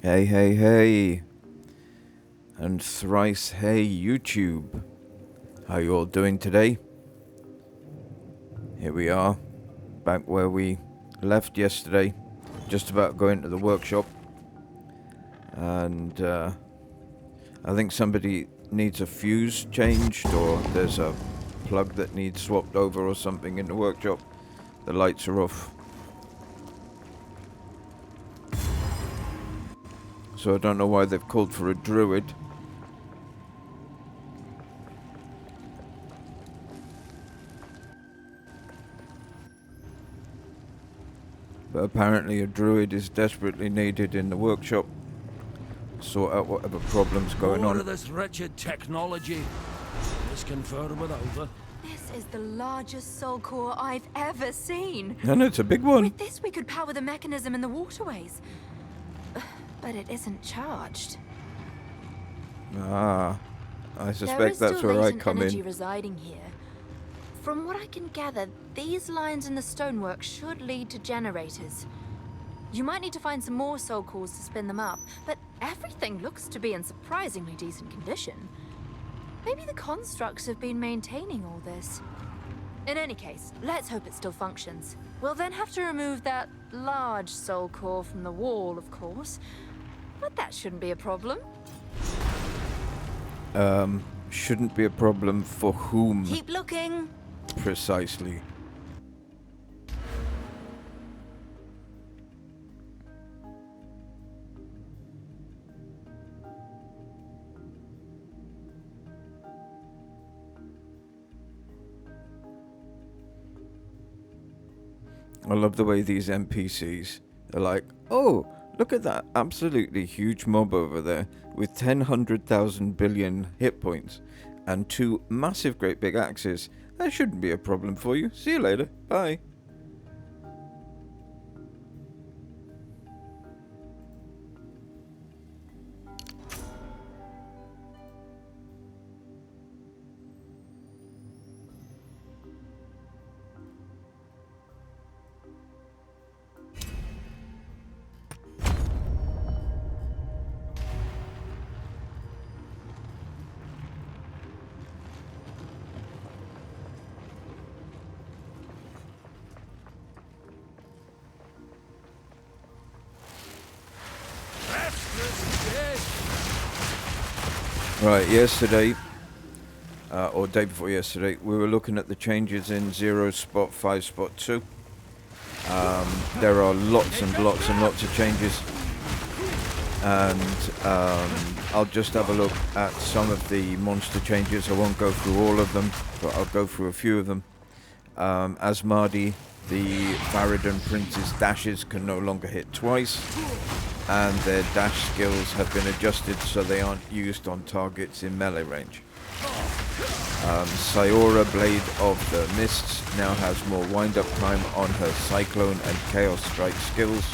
Hey, hey, hey, and thrice hey YouTube. How you all doing today? Here we are, back where we left yesterday, just about going to the workshop. And I think somebody needs a fuse changed, or there's a plug that needs swapped over or something in the workshop. The lights are off. So I don't know why they've called for a druid. But apparently a druid is desperately needed in the workshop. Sort out whatever problem's going More on. of this wretched technology. This confer with over. This is the largest soul core I've ever seen. And it's a big one. With this, we could power the mechanism in the waterways. But it isn't charged. Ah, I There suspect is that's still where I latent come energy in. residing here. From what I can gather, these lines in the stonework should lead to generators. You might need to find some more soul cores to spin them up, but everything looks to be in surprisingly decent condition. Maybe the constructs have been maintaining all this. In any case, let's hope it still functions. We'll then have to remove that large soul core from the wall, of course. But that shouldn't be a problem. Shouldn't be a problem for whom Keep looking. precisely. I love the way these NPCs are like, oh, look at that absolutely huge mob over there with 100,000 billion hit points and two massive great big axes. That shouldn't be a problem for you. See you later. Bye. Right, yesterday, or day before yesterday, we were looking at the changes in 0 spot 5 spot 2. There are lots and lots and lots of changes, and I'll just have a look at some of the monster changes. I won't go through all of them, but I'll go through a few of them. As Mardi, the Varadin Prince's dashes can no longer hit twice, and their dash skills have been adjusted so they aren't used on targets in melee range. Sayora, Blade of the Mists, now has more wind-up time on her Cyclone and Chaos Strike skills.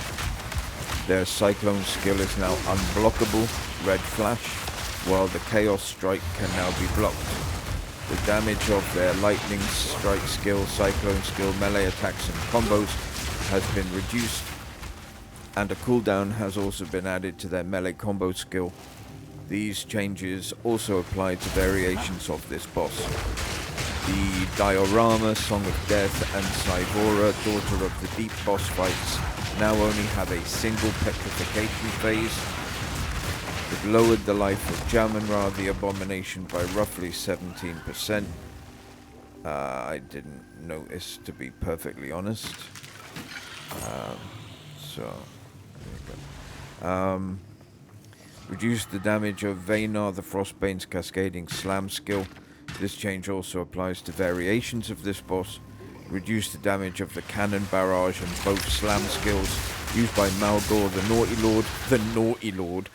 Their Cyclone skill is now unblockable, Red Flash, while the Chaos Strike can now be blocked. The damage of their Lightning Strike skill, Cyclone skill, melee attacks and combos has been reduced, and a cooldown has also been added to their melee combo skill. These changes also apply to variations of this boss. The Diorama, Song of Death, and Cyvora, Daughter of the Deep boss fights now only have a single petrification phase. It lowered the life of Jamunra, the Abomination, by roughly 17%. I didn't notice, to be perfectly honest. Reduced the damage of Vaynar, the Frostbane's Cascading Slam skill. This change also applies to variations of this boss. Reduced the damage of the Cannon Barrage and both Slam skills used by Malgor, the Naughty Lord. The Naughty Lord.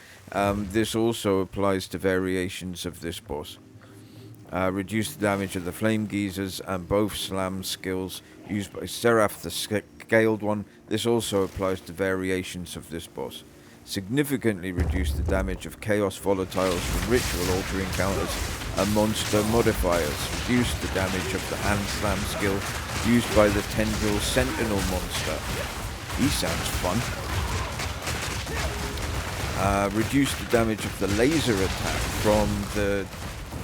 This also applies to variations of this boss. Reduced the damage of the Flame Geezers and both Slam skills used by Seraph, the Scaled One. This also applies to variations of this boss. Significantly reduced the damage of Chaos Volatiles from Ritual Altar encounters and Monster Modifiers. Reduced the damage of the Hand Slam skill used by the Tendril Sentinel monster. He sounds fun. Reduce the damage of the laser attack from the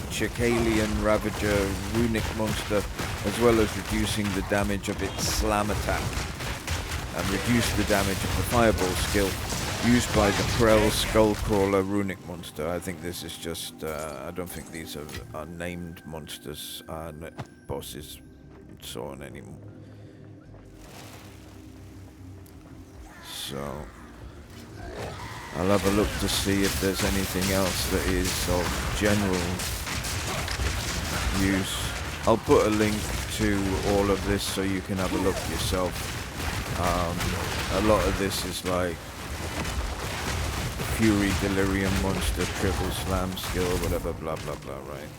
Chicalian Ravager runic monster, as well as reducing the damage of its slam attack. And reduce the damage of the fireball skill used by the Krell Skullcrawler runic monster. I think this is just, I don't think these are named monsters, bosses, and so on anymore. So, I'll have a look to see if there's anything else that is of general use. I'll put a link to all of this so you can have a look yourself. A lot of this is like Fury, Delirium, Monster, Triple Slam skill, whatever, blah blah blah, right?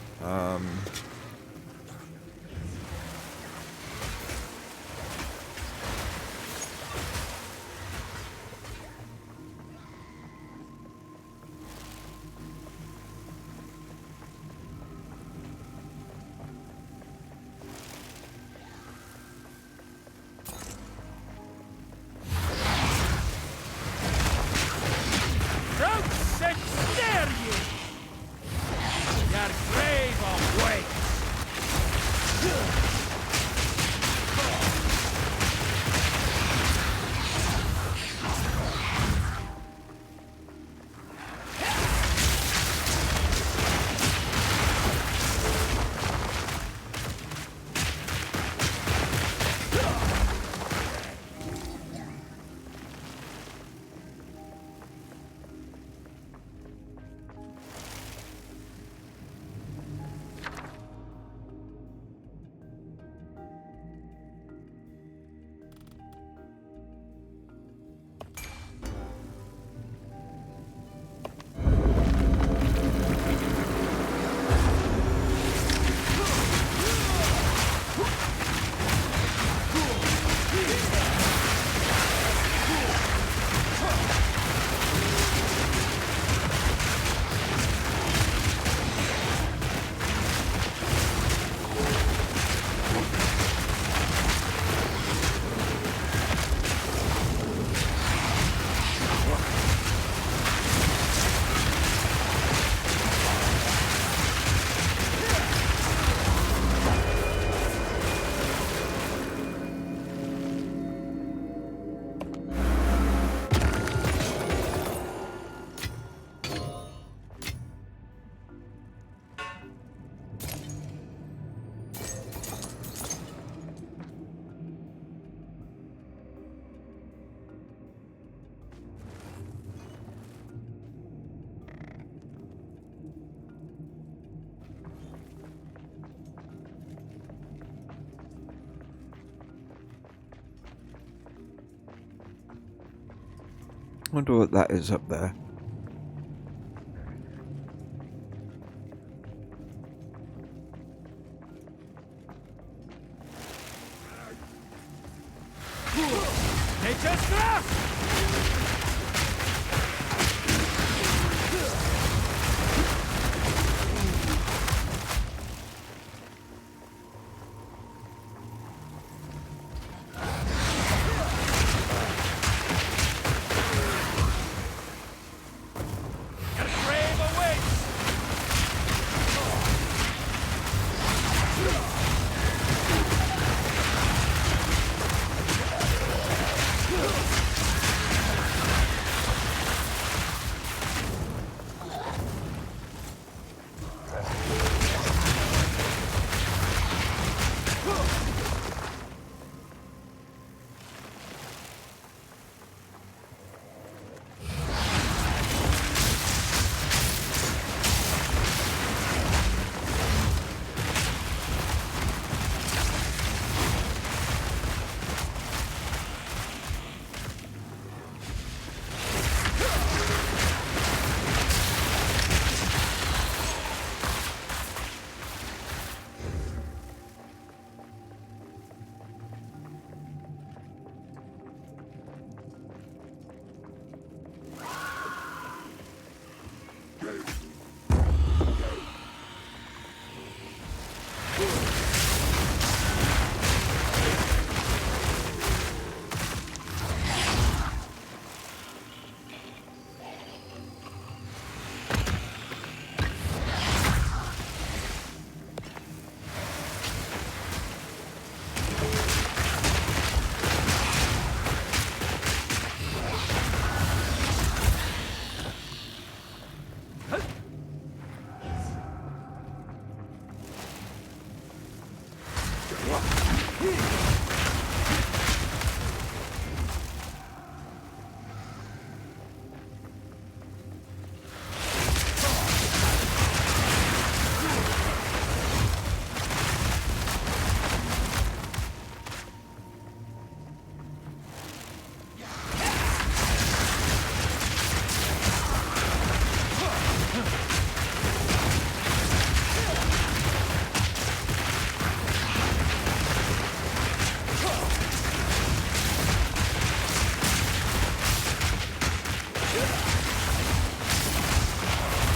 Wonder what that is up there.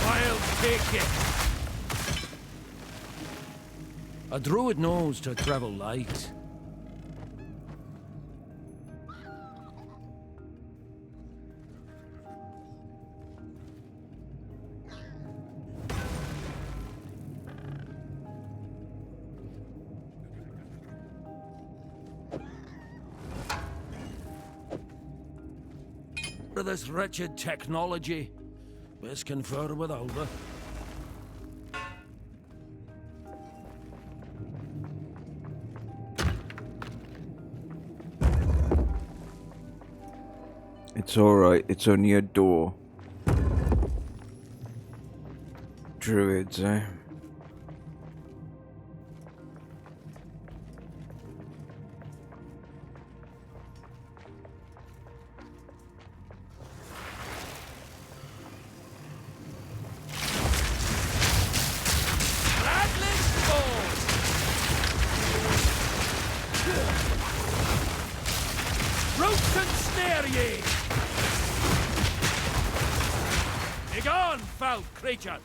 I'll take it. A druid knows to travel light. For this wretched technology, best confer with Alva. It's alright, it's only a door. Druids, eh? Root and snare ye! Begone, foul creature!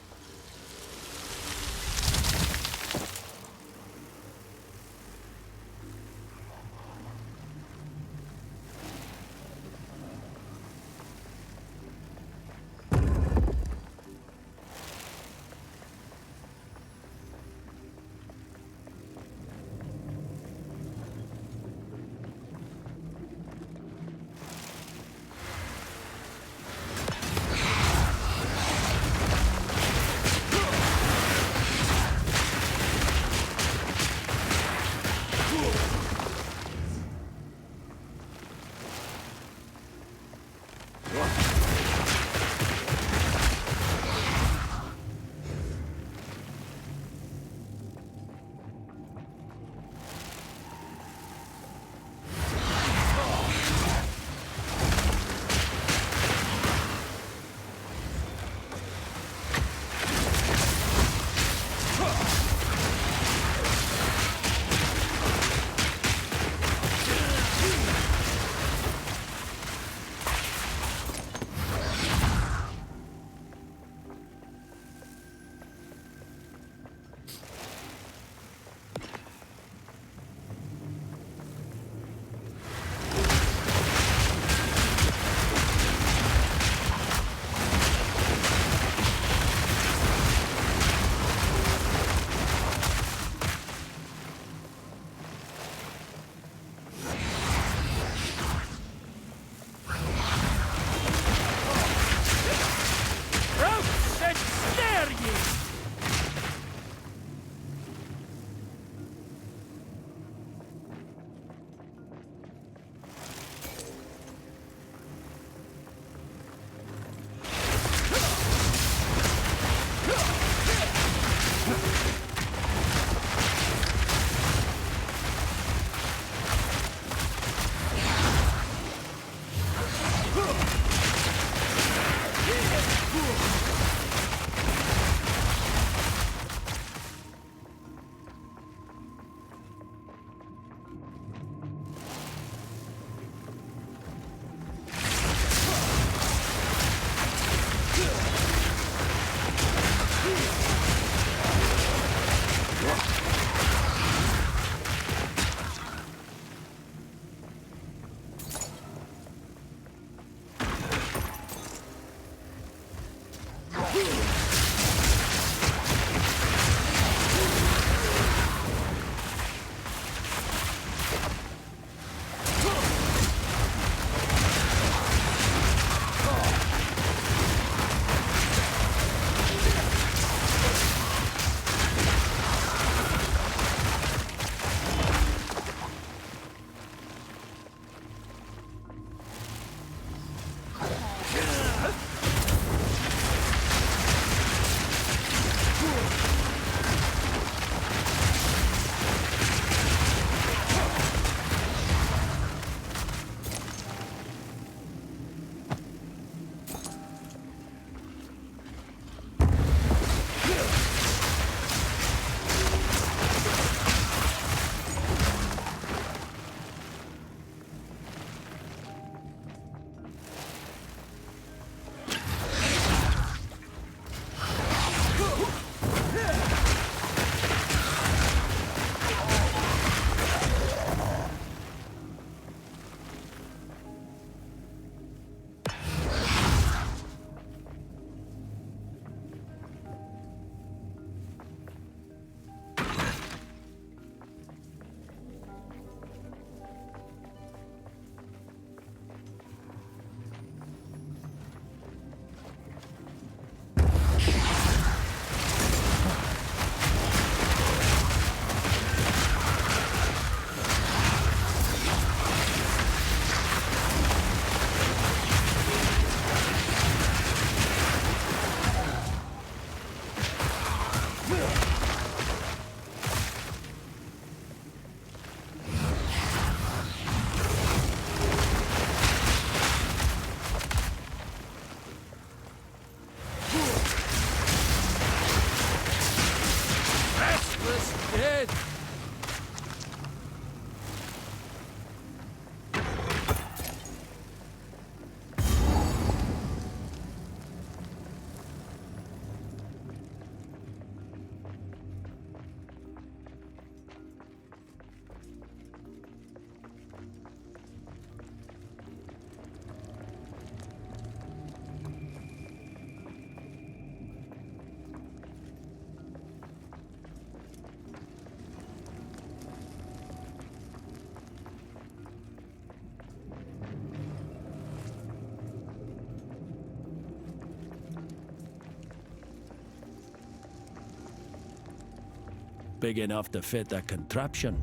big enough to fit a contraption.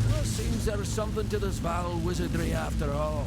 Well, seems there's something to this Vaal wizardry after all.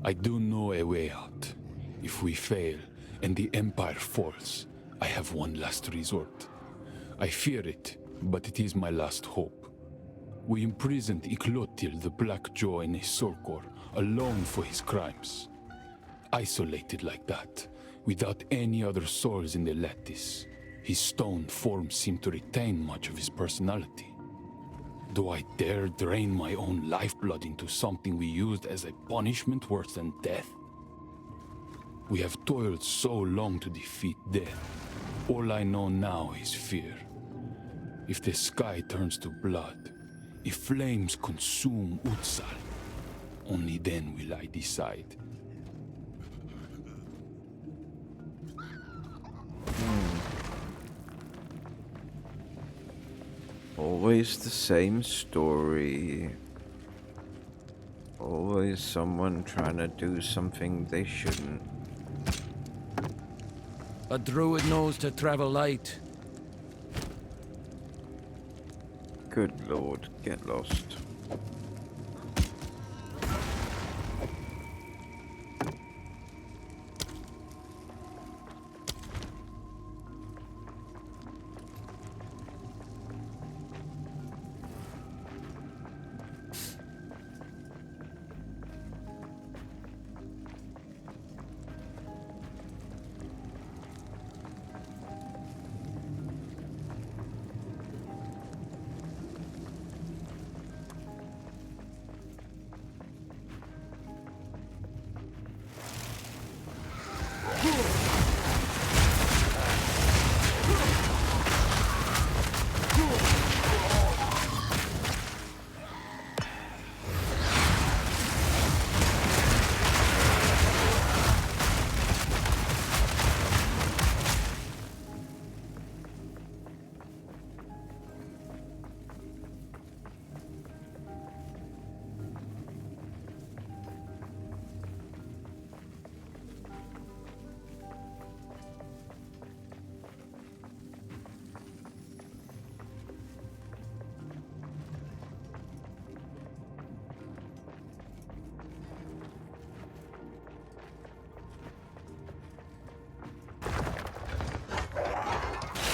I do know a way out. If we fail and the Empire falls, I have one last resort. I fear it, but it is my last hope. We imprisoned Iklotil the Black Jaw in a soul core, alone for his crimes. Isolated like that, without any other souls in the lattice, his stone form seemed to retain much of his personality. Do I dare drain my own lifeblood into something we used as a punishment worse than death? We have toiled so long to defeat death. All I know now is fear. If the sky turns to blood, if flames consume Utsal, only then will I decide. Always the same story. Always someone trying to do something they shouldn't. A druid knows to travel light. Good lord, get lost.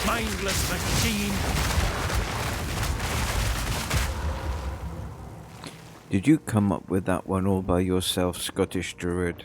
Mindless machine! Did you come up with that one all by yourself, Scottish Druid?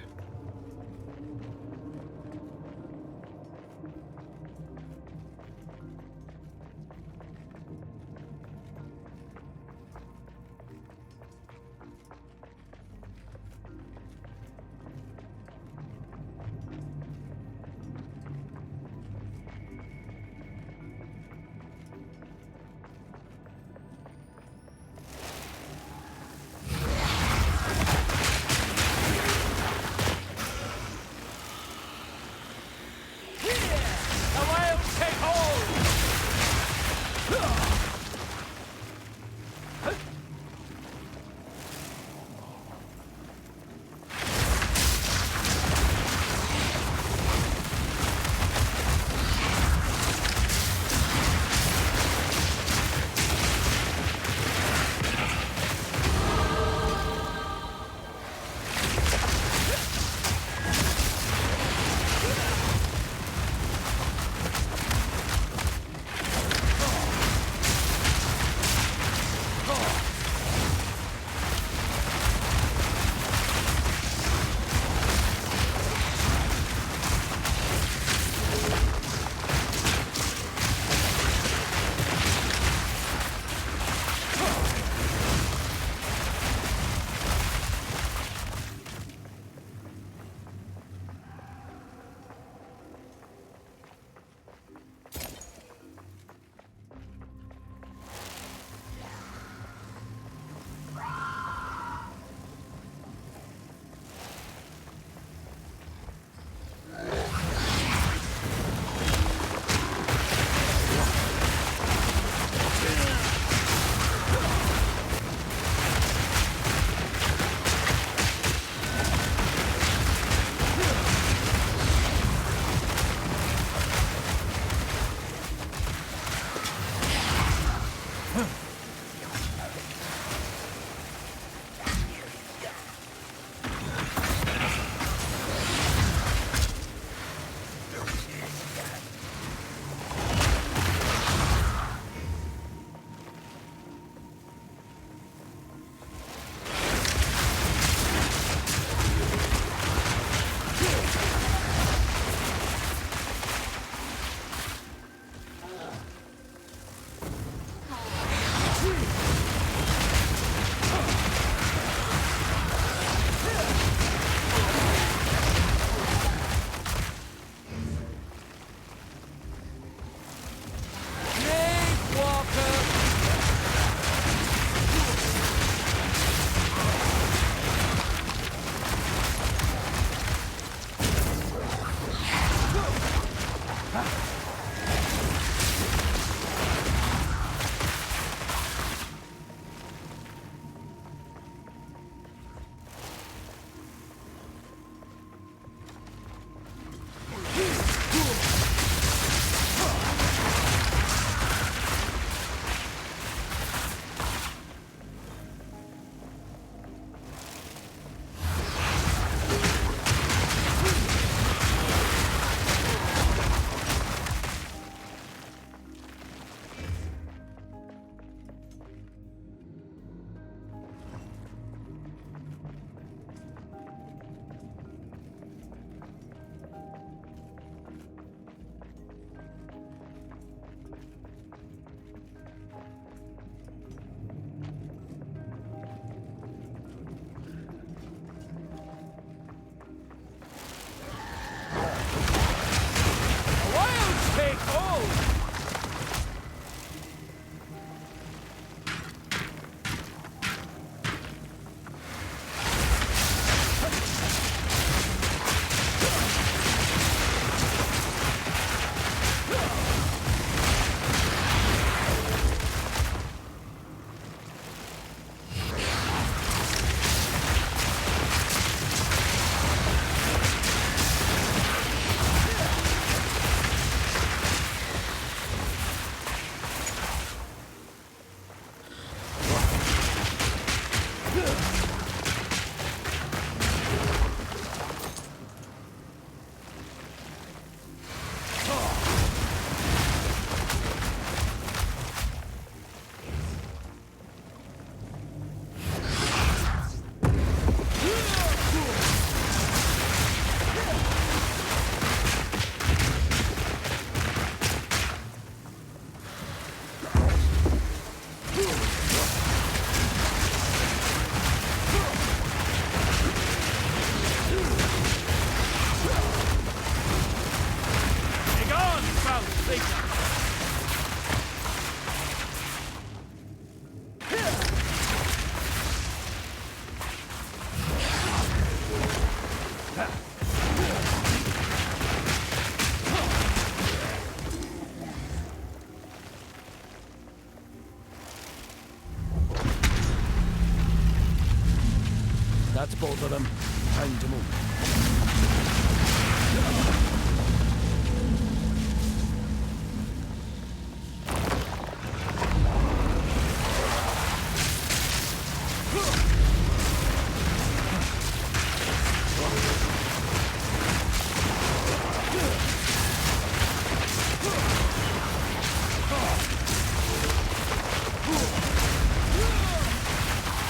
That's both of them. Time to move.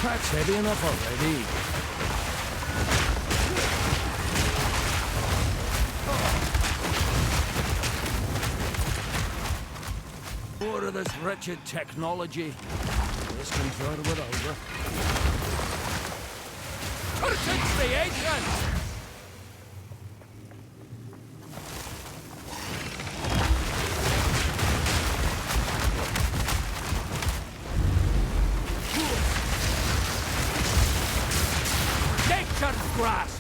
That's heavy enough already. More of this wretched technology. This can fare without her. Cursed creation! Nature's grasp!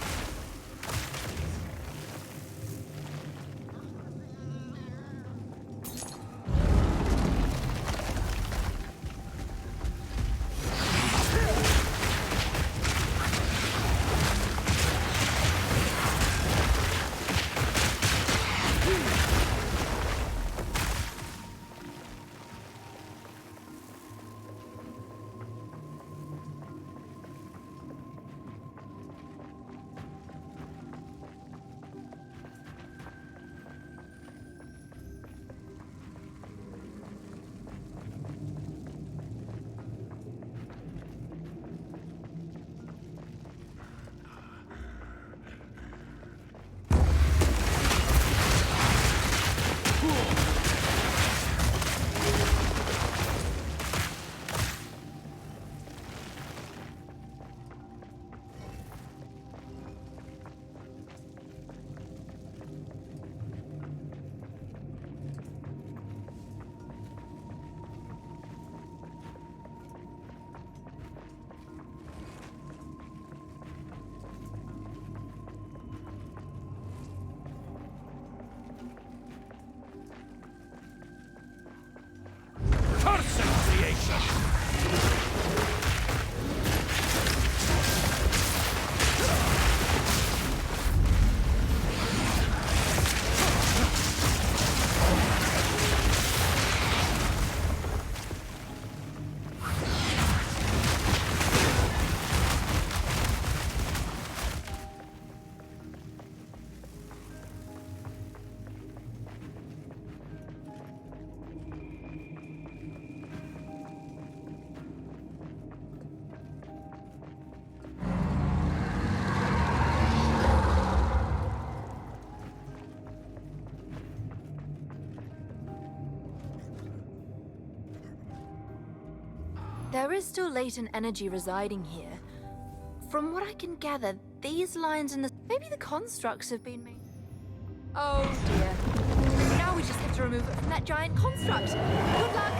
Cursed creation! There is still latent energy residing here. From what I can gather, these lines in the... Maybe the constructs have been made... Oh dear. Now we just have to remove it from that giant construct. Good luck!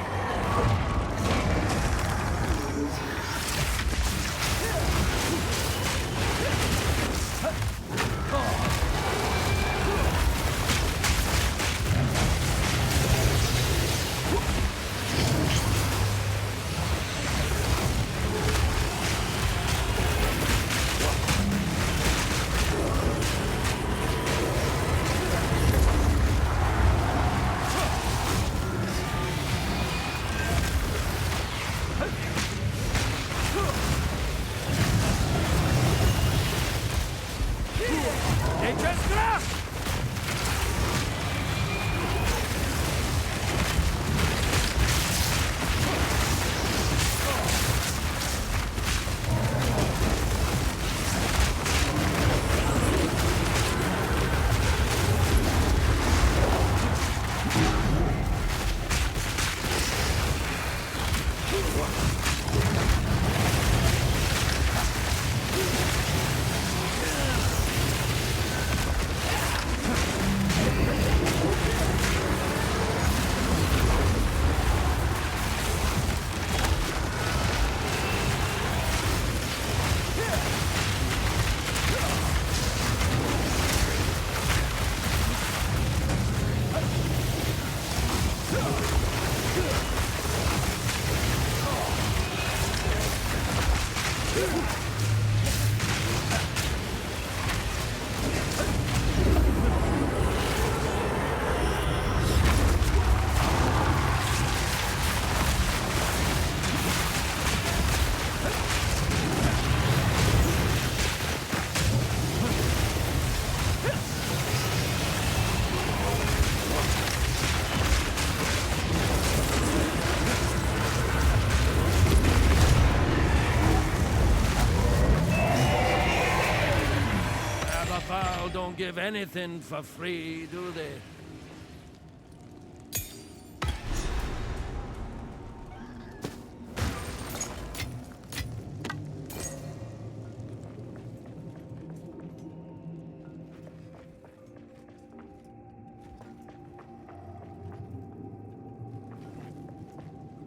Vaal don't give anything for free, do they?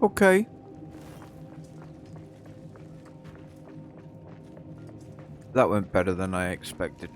Okay. That went better than I expected.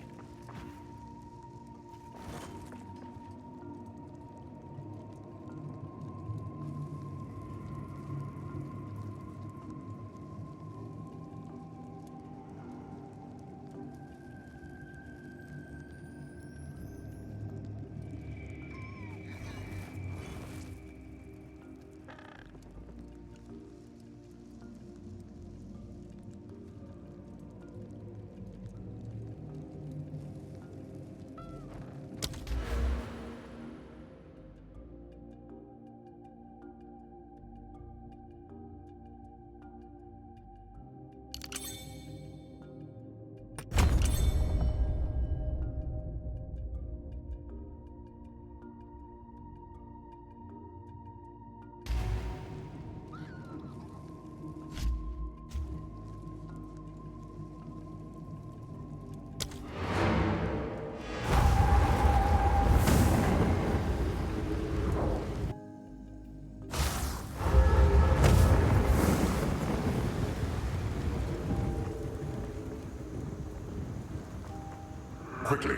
Quickly.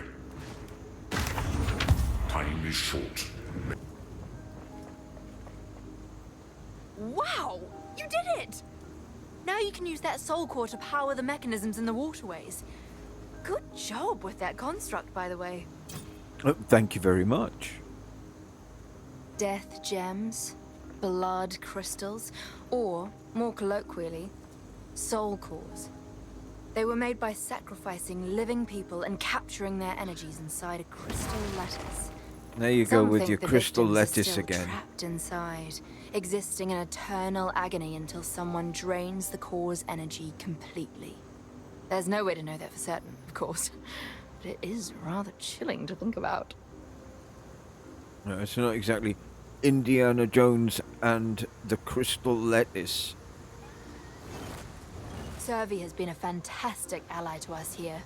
Time is short. Wow! You did it! Now you can use that soul core to power the mechanisms in the waterways. Good job with that construct, by the way. Thank you very much. Death gems, blood crystals, or, more colloquially, soul cores. They were made by sacrificing living people and capturing their energies inside a crystal lattice. There you go Some with think your the crystal victims are lettuce still again. trapped inside, existing in eternal agony until someone drains the core's energy completely. There's no way to know that for certain, of course, but it is rather chilling to think about. No, it's not exactly Indiana Jones and the crystal lettuce. Servi has been a fantastic ally to us here.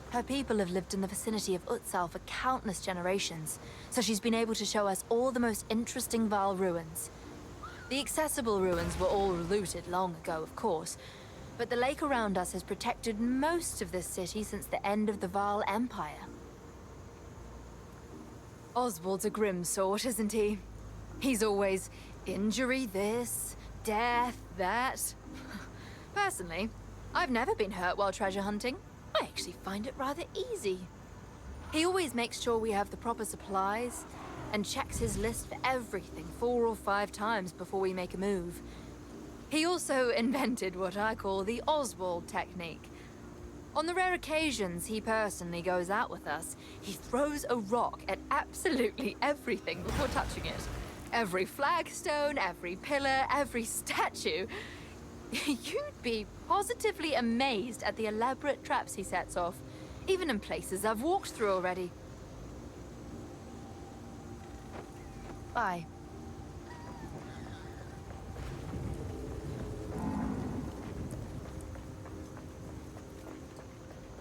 Her people have lived in the vicinity of Utsal for countless generations, so she's been able to show us all the most interesting Vaal ruins. The accessible ruins were all looted long ago, of course, but the lake around us has protected most of this city since the end of the Vaal Empire. Oswald's a grim sort, isn't he? He's always injury this, death that. Personally, I've never been hurt while treasure hunting. I actually find it rather easy. He always makes sure we have the proper supplies and checks his list for everything 4 or 5 times before we make a move. He also invented what I call the Oswald technique. On the rare occasions he personally goes out with us, he throws a rock at absolutely everything before touching it. Every flagstone, every pillar, every statue. You'd be positively amazed at the elaborate traps he sets off, even in places I've walked through already. Bye.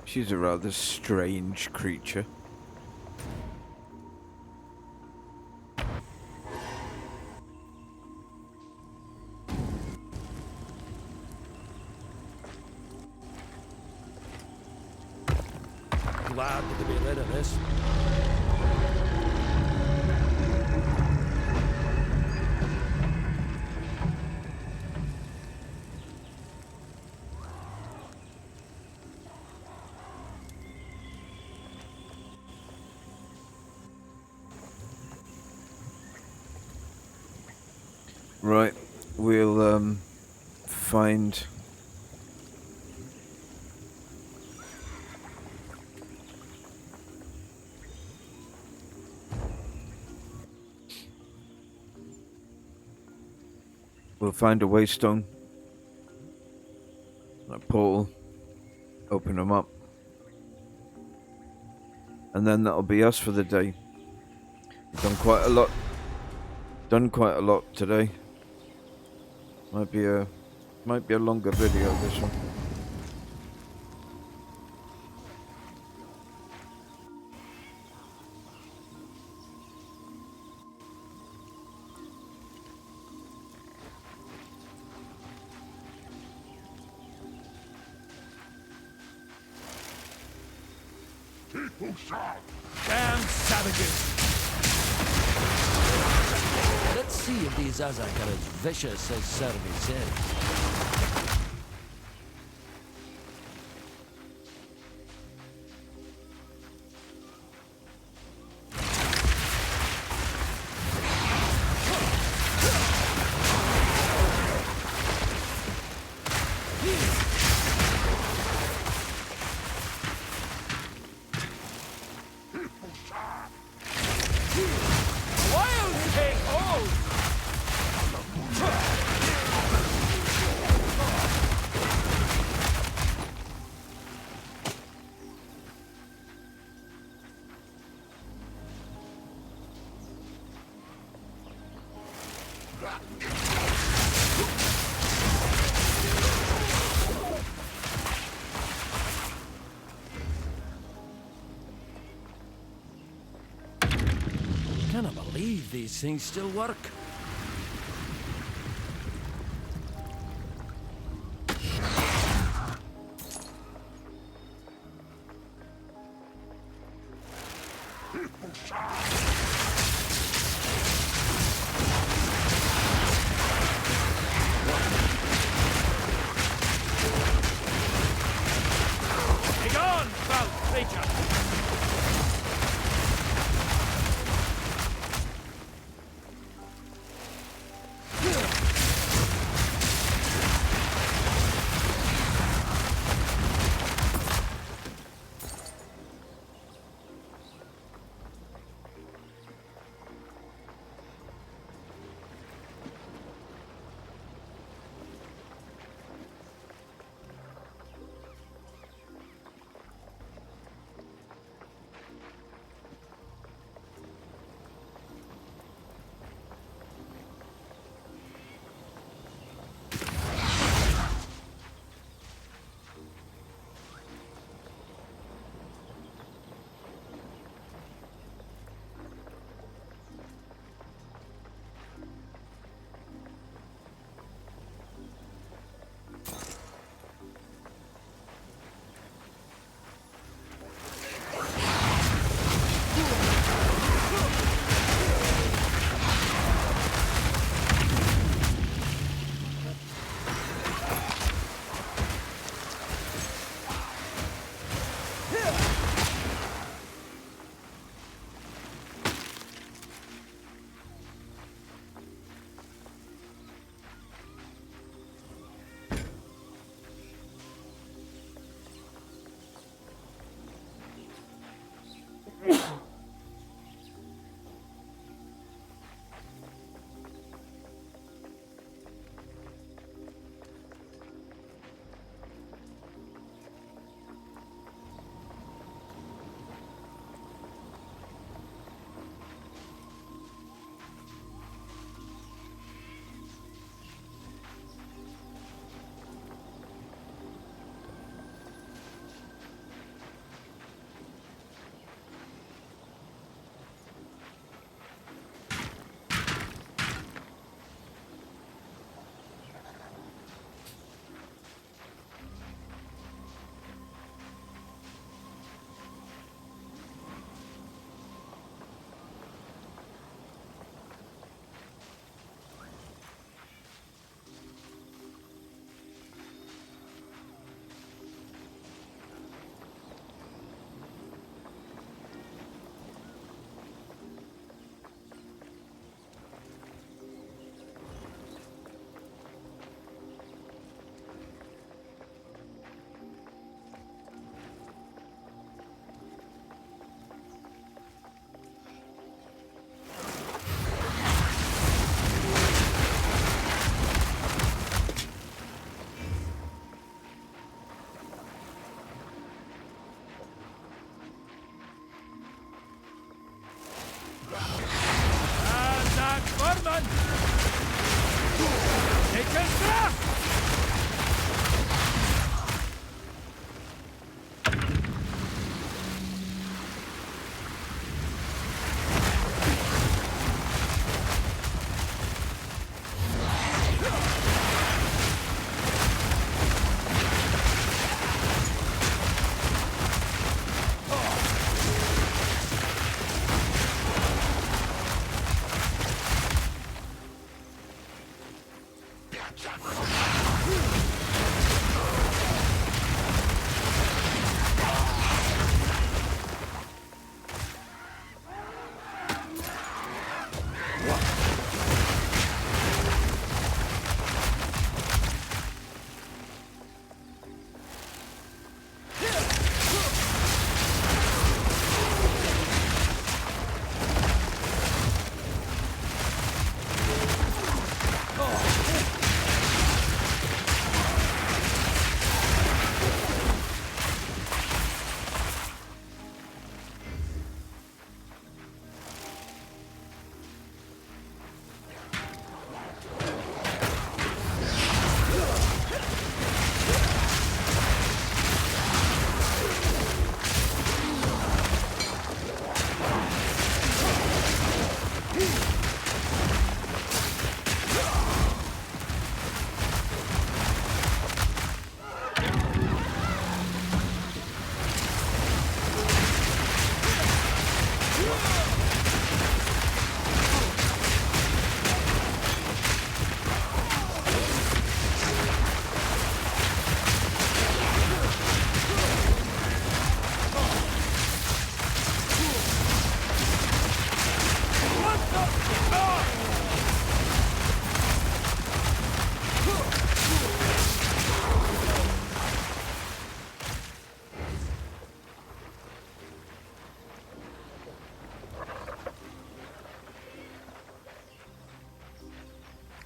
She's a rather strange creature. Glad to be rid of this. we'll find a waystone, a portal, open them up, and then that'll be us for the day. We've done quite a lot. Today. Might be a longer video, this one. Damn savages! Let's see if these Azak are as vicious as Servi said. I cannot believe these things still work. Begone, foul creature!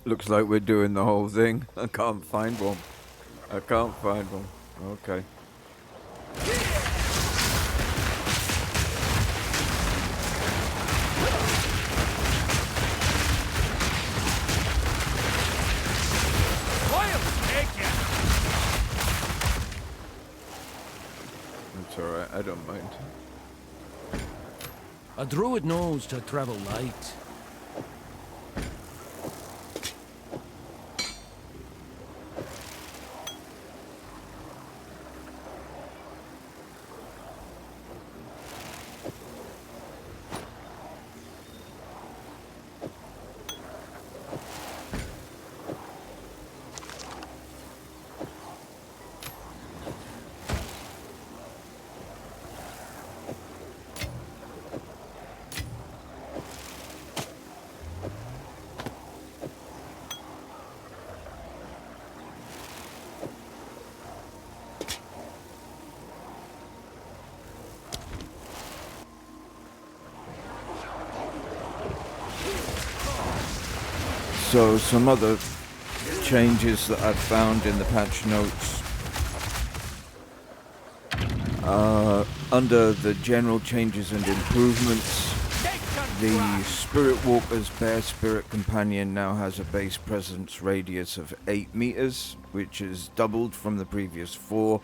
Looks like we're doing the whole thing. I can't find one. I can't find one. Okay. It's alright, I don't mind. A druid knows to travel light. So some other changes that I've found in the patch notes. Under the general changes and improvements, the Spirit Walker's Bear Spirit Companion now has a base presence radius of 8 meters, which is doubled from the previous 4.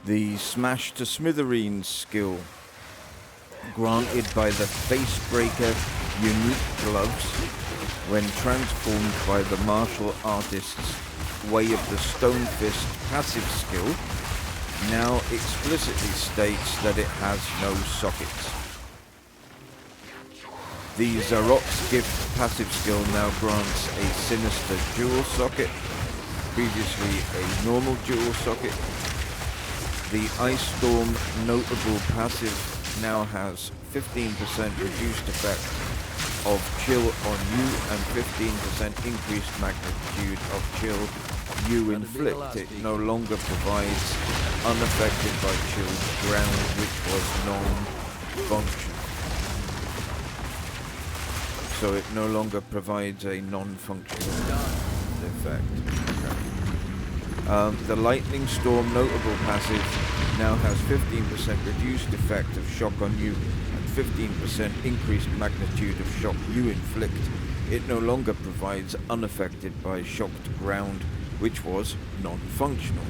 The Smash to Smithereens skill, granted by the Facebreaker unique gloves, when transformed by the martial artist's Way of the Stone Fist passive skill, now explicitly states that it has no sockets. The Zarok's Gift passive skill now grants a Sinister dual socket, previously a normal dual socket. The Ice Storm Notable passive now has 15% reduced effect of chill on you and 15% increased magnitude of chill you inflict. It no longer provides unaffected by chill ground, which was non-functional. So it no longer provides a non-functional effect. Okay. The Lightning Storm Notable passive now has 15% reduced effect of shock on you and 15% increased magnitude of shock you inflict. It no longer provides unaffected by shocked ground, which was non-functional.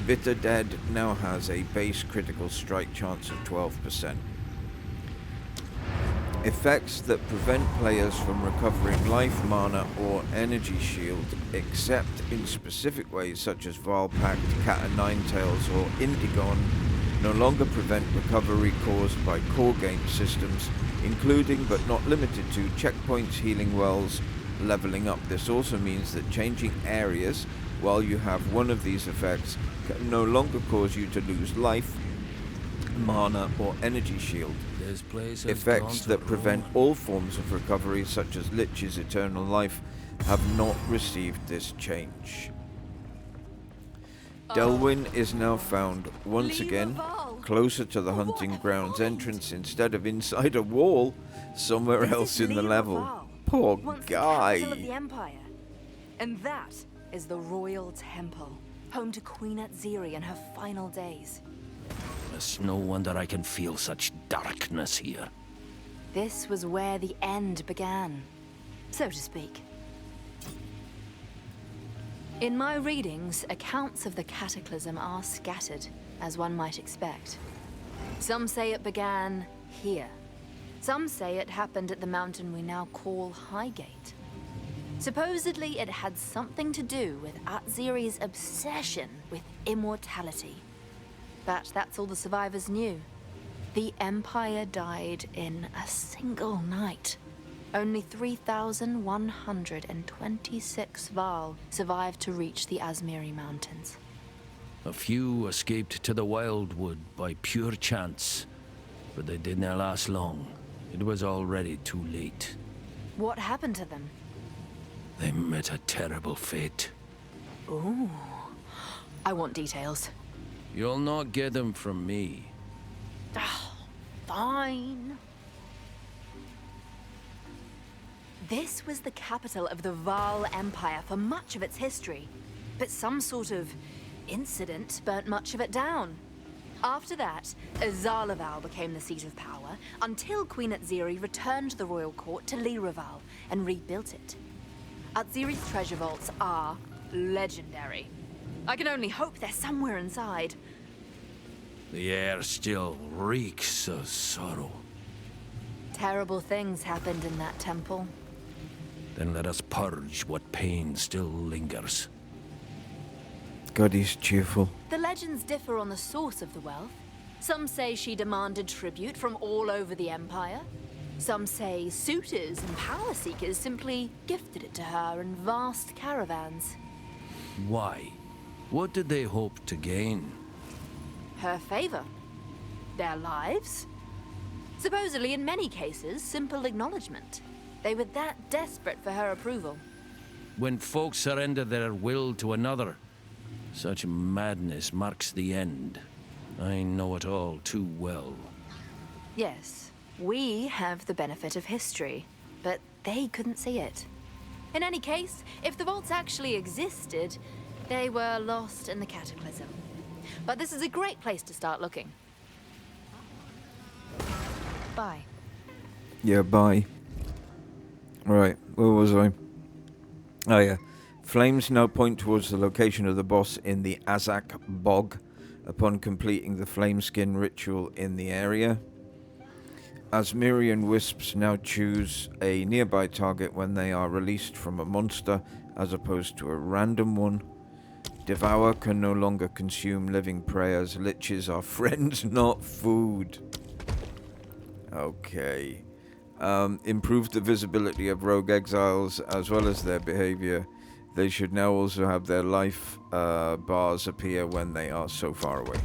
Bitter Dead now has a base critical strike chance of 12%. Effects that prevent players from recovering life, mana, or energy shield, except in specific ways such as Vaal Pact, Cat o' Nine Tails, or Indigon, no longer prevent recovery caused by core game systems, including but not limited to checkpoints, healing wells, leveling up. This also means that changing areas while you have one of these effects can no longer cause you to lose life, mana, or energy shield. Effects that prevent all forms of recovery, such as Lich's Eternal Life, have not received this change. Delwyn is now found once again closer to the hunting grounds entrance instead of inside a wall somewhere else in the level. Poor guy. Capital of the Empire. And that is the Royal Temple, home to Queen Atziri in her final days. It's no wonder I can feel such darkness here. This was where the end began, so to speak. In my readings, accounts of the Cataclysm are scattered, as one might expect. Some say it began here. Some say it happened at the mountain we now call Highgate. Supposedly, it had something to do with Atziri's obsession with immortality. But that's all the survivors knew. The Empire died in a single night. Only 3,126 Vaal survived to reach the Azmiri Mountains. A few escaped to the Wildwood by pure chance, but they did not last long. It was already too late. What happened to them? They met a terrible fate. Ooh. I want details. You'll not get them from me. Fine. This was the capital of the Vaal Empire for much of its history, but some sort of incident burnt much of it down. After that, Exile became the seat of power, until Queen Atziri returned the royal court to Lyraval and rebuilt it. Atziri's treasure vaults are legendary. I can only hope they're somewhere inside. The air still reeks of sorrow. Terrible things happened in that temple. Then let us purge what pain still lingers. God, he's cheerful. The legends differ on the source of the wealth. Some say she demanded tribute from all over the Empire. Some say suitors and power seekers simply gifted it to her in vast caravans. Why? What did they hope to gain? Her favor. Their lives. Supposedly, in many cases, simple acknowledgement. They were that desperate for her approval. When folk surrender their will to another, such madness marks the end. I know it all too well. Yes, we have the benefit of history, but they couldn't see it. In any case, if the vaults actually existed, they were lost in the cataclysm. But this is a great place to start looking. Bye. Yeah, bye. Right, where was I? Oh yeah. Flames now point towards the location of the boss in the Azak Bog upon completing the Flameskin ritual in the area. Asmirian wisps now choose a nearby target when they are released from a monster as opposed to a random one. Devour can no longer consume living prey as liches are friends, not food. Okay. Improve the visibility of rogue exiles as well as their behavior. They should now also have their life bars appear when they are so far away.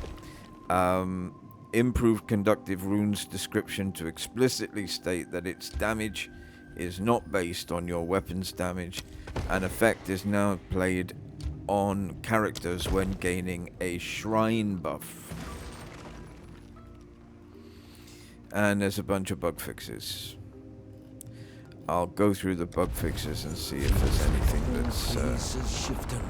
Improved conductive runes description to explicitly state that its damage is not based on your weapon's damage. An effect is now played on characters when gaining a shrine buff. And there's a bunch of bug fixes. I'll go through the bug fixes and see if there's anything that's... This is shifting.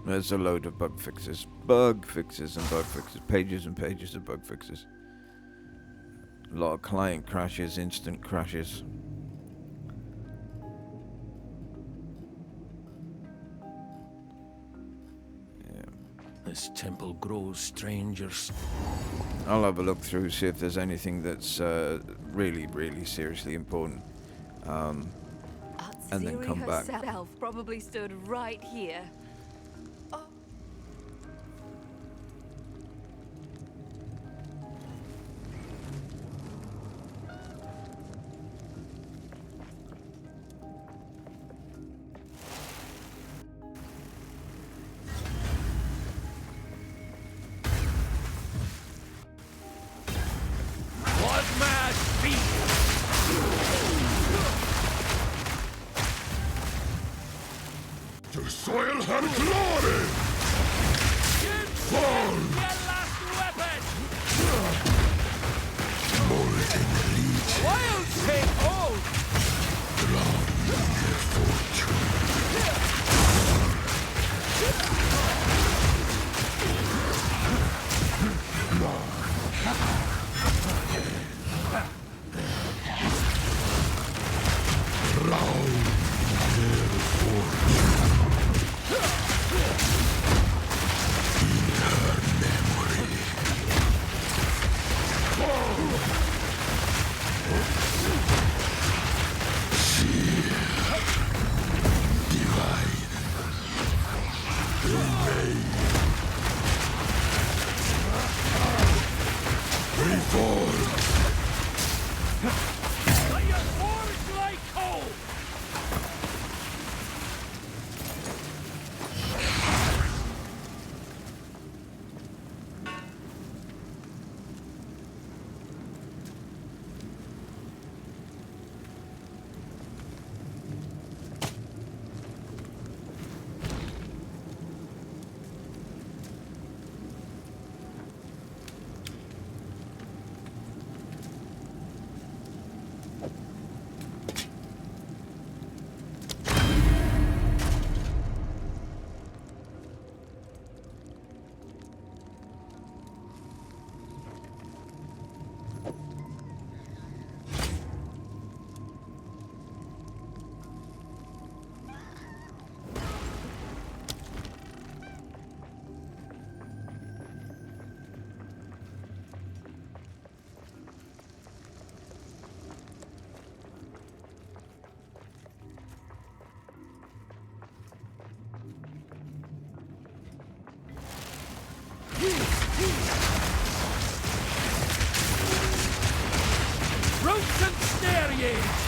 There's a load of bug fixes. Bug fixes and bug fixes. Pages and pages of bug fixes. A lot of client crashes, instant crashes. Yeah. This temple grows stranger. I'll have a look through, see if there's anything that's really, really seriously important. And then come back. Herself probably stood right here. The soil had glory! Fall! Molten legion. Wild take hold! Drown in their fortune. Drown their fortune. In her memory. She ye!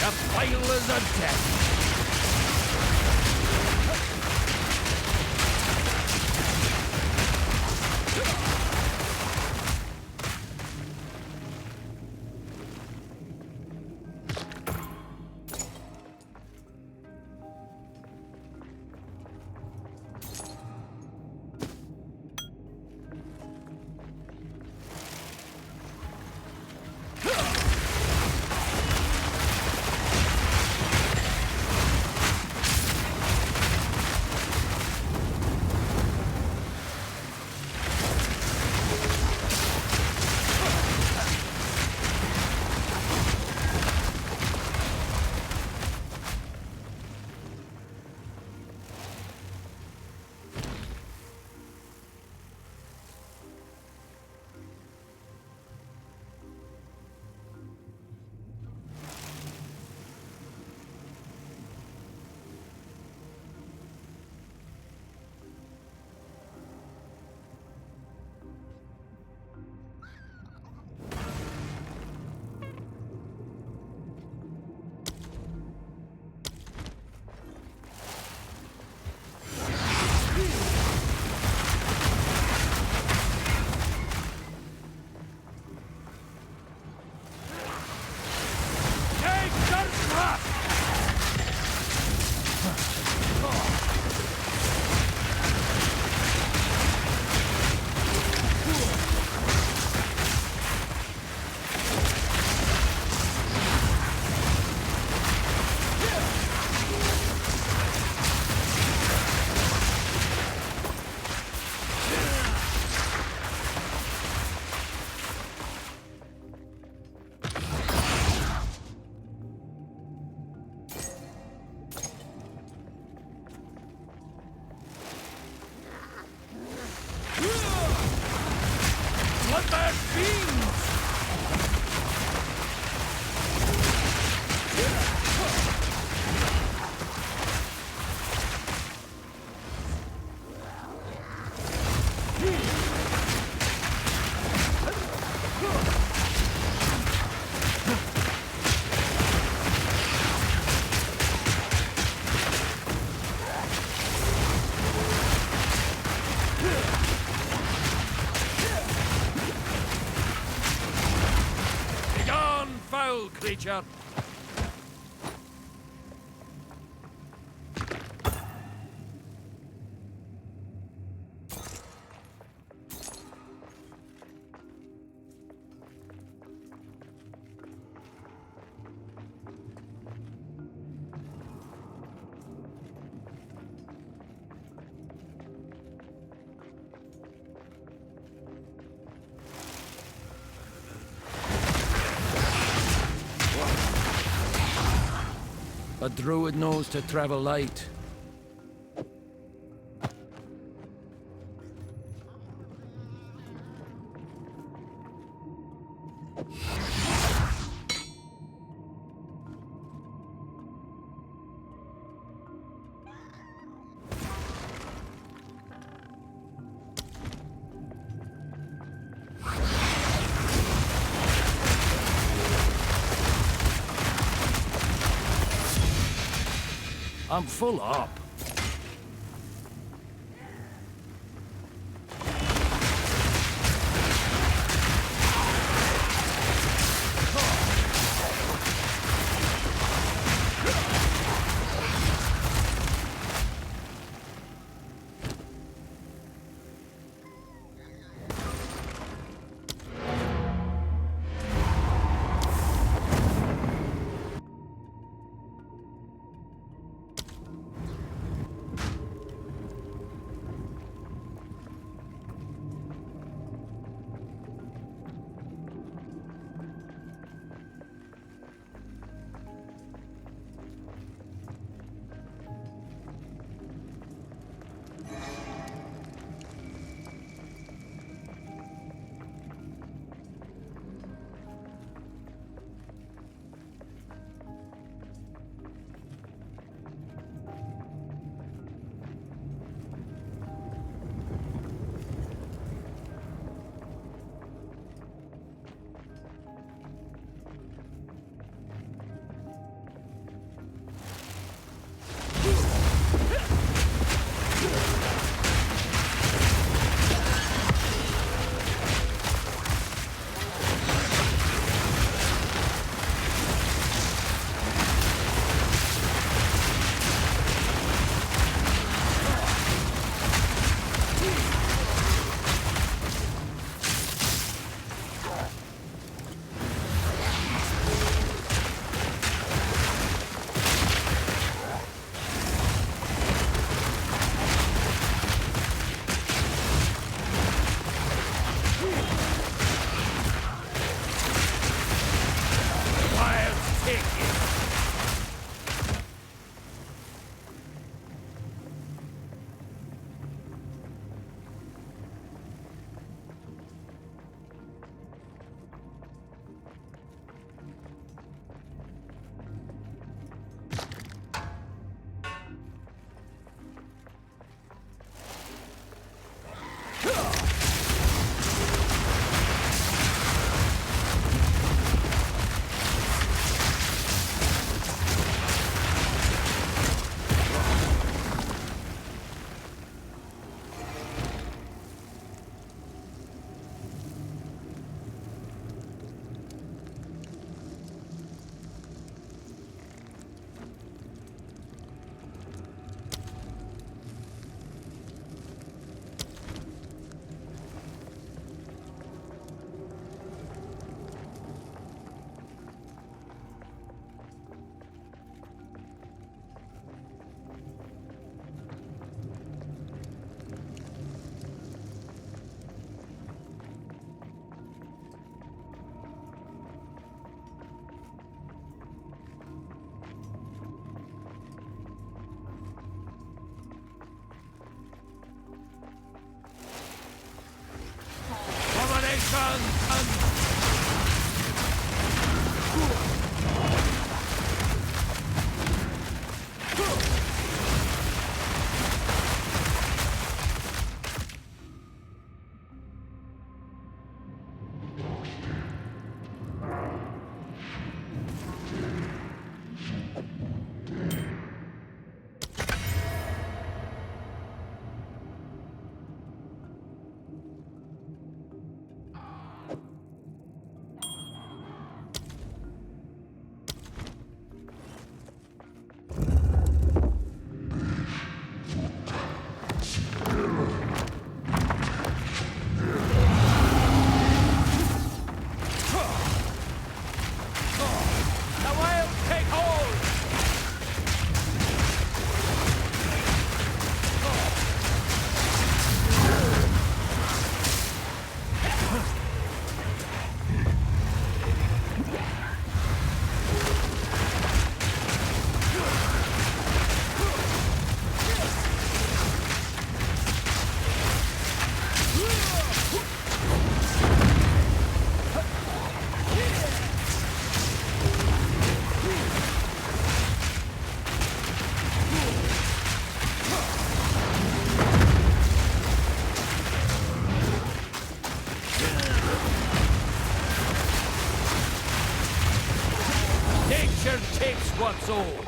The Vaal is a death! Creature! A druid knows to travel light. I'm full up. takes what's owed.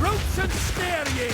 Ropes and snare ye!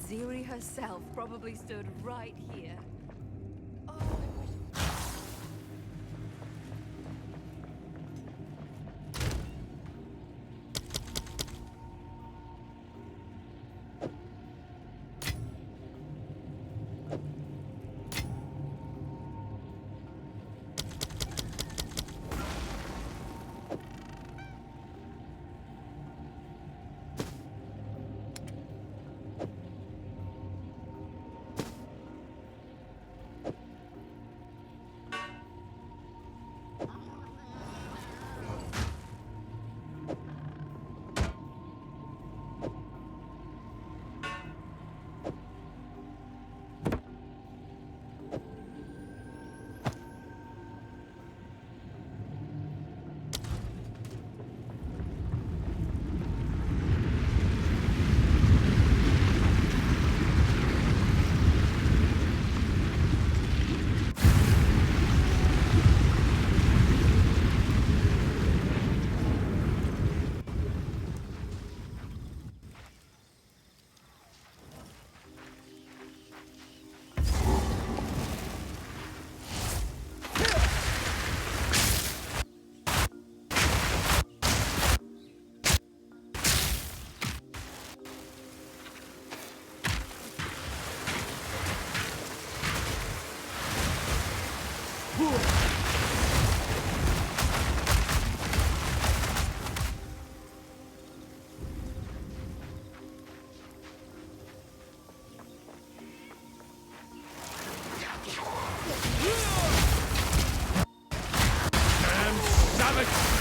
Ziri herself probably stood right here. Oh, I wish...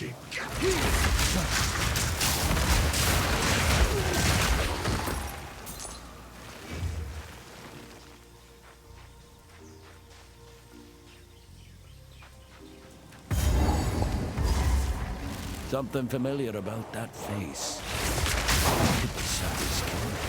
magic. Something familiar about that face. Could be Sally's killer.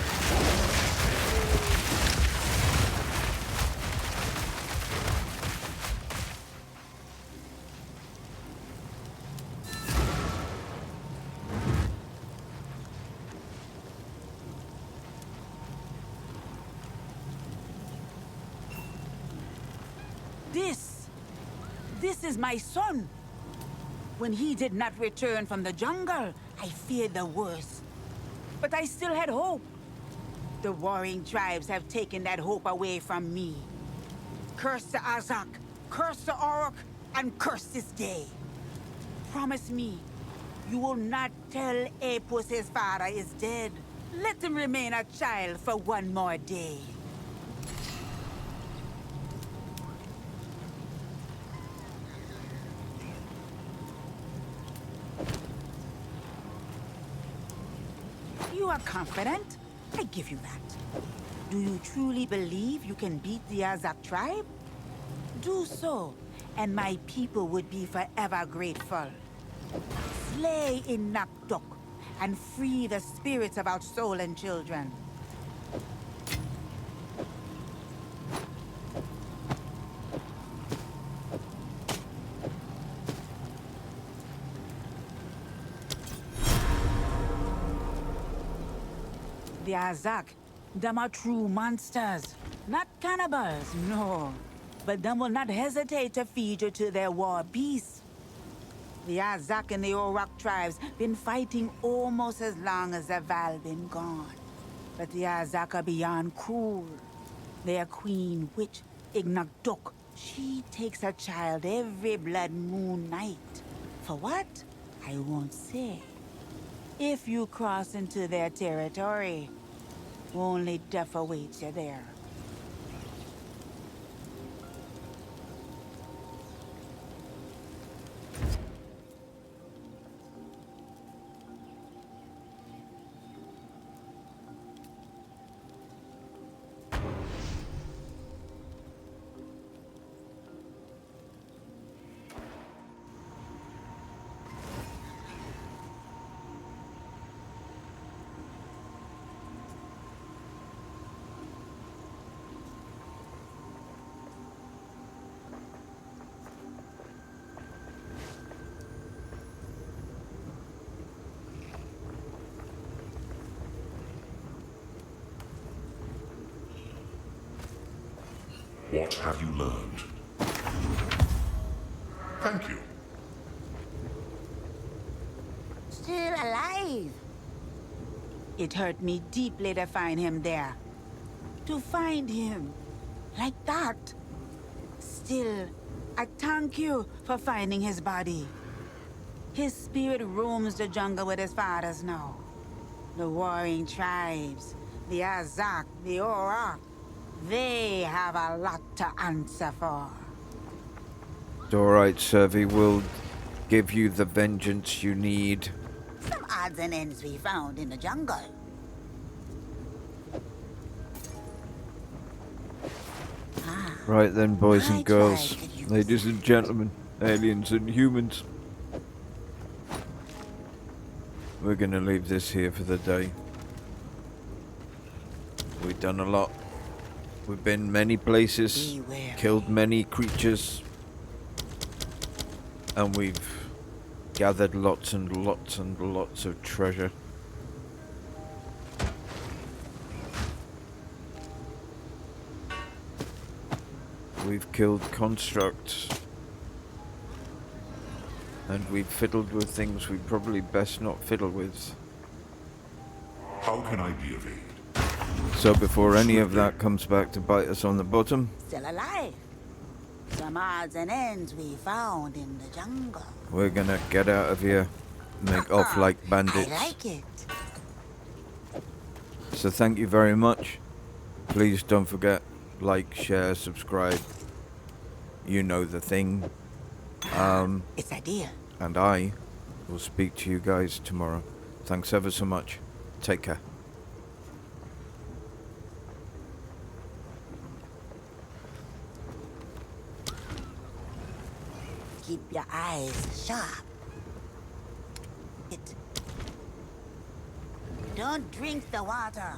This is my son. When he did not return from the jungle, I feared the worst. But I still had hope. The warring tribes have taken that hope away from me. Curse the Azak, curse the Orc, and curse this day. Promise me, you will not tell Apus his father is dead. Let him remain a child for one more day. You are confident. I give you that. Do you truly believe you can beat the Azak tribe? Do so, and my people would be forever grateful. Slay in Nakdok, and free the spirits of our stolen children. The Azak, them are true monsters. Not cannibals, no. But them will not hesitate to feed you to their war beasts. The Azak and the Orak tribes been fighting almost as long as the Vaal been gone. But the Azak are beyond cruel. Their queen witch, Ignakdok, she takes a child every blood moon night. For what? I won't say. If you cross into their territory, only death awaits you there. What have you learned? Thank you. Still alive. It hurt me deeply to find him there. To find him like that. Still, I thank you for finding his body. His spirit roams the jungle with his fathers now. The warring tribes, the Azak, the Orak, they have a lot to answer for. Alright, Servi, we'll give you the vengeance you need. Some odds and ends we found in the jungle. Right then, boys I and girls, tried to use ladies and gentlemen, aliens and humans. We're gonna leave this here for the day. We've done a lot. We've been many places, Beware. killed many creatures, and we've gathered lots and lots and lots of treasure. We've killed constructs, and we've fiddled with things we probably best not fiddle with. How can I be of aid? So before any of that comes back to bite us on the bottom, Still alive. Some odds and ends we found in the jungle. we're gonna get out of here, make off like bandits. I like it. So thank you very much. Please don't forget, like, share, subscribe. You know the thing. It's a deal. And I We'll speak to you guys tomorrow. Thanks ever so much. Take care. Keep your eyes sharp. Don't drink the water.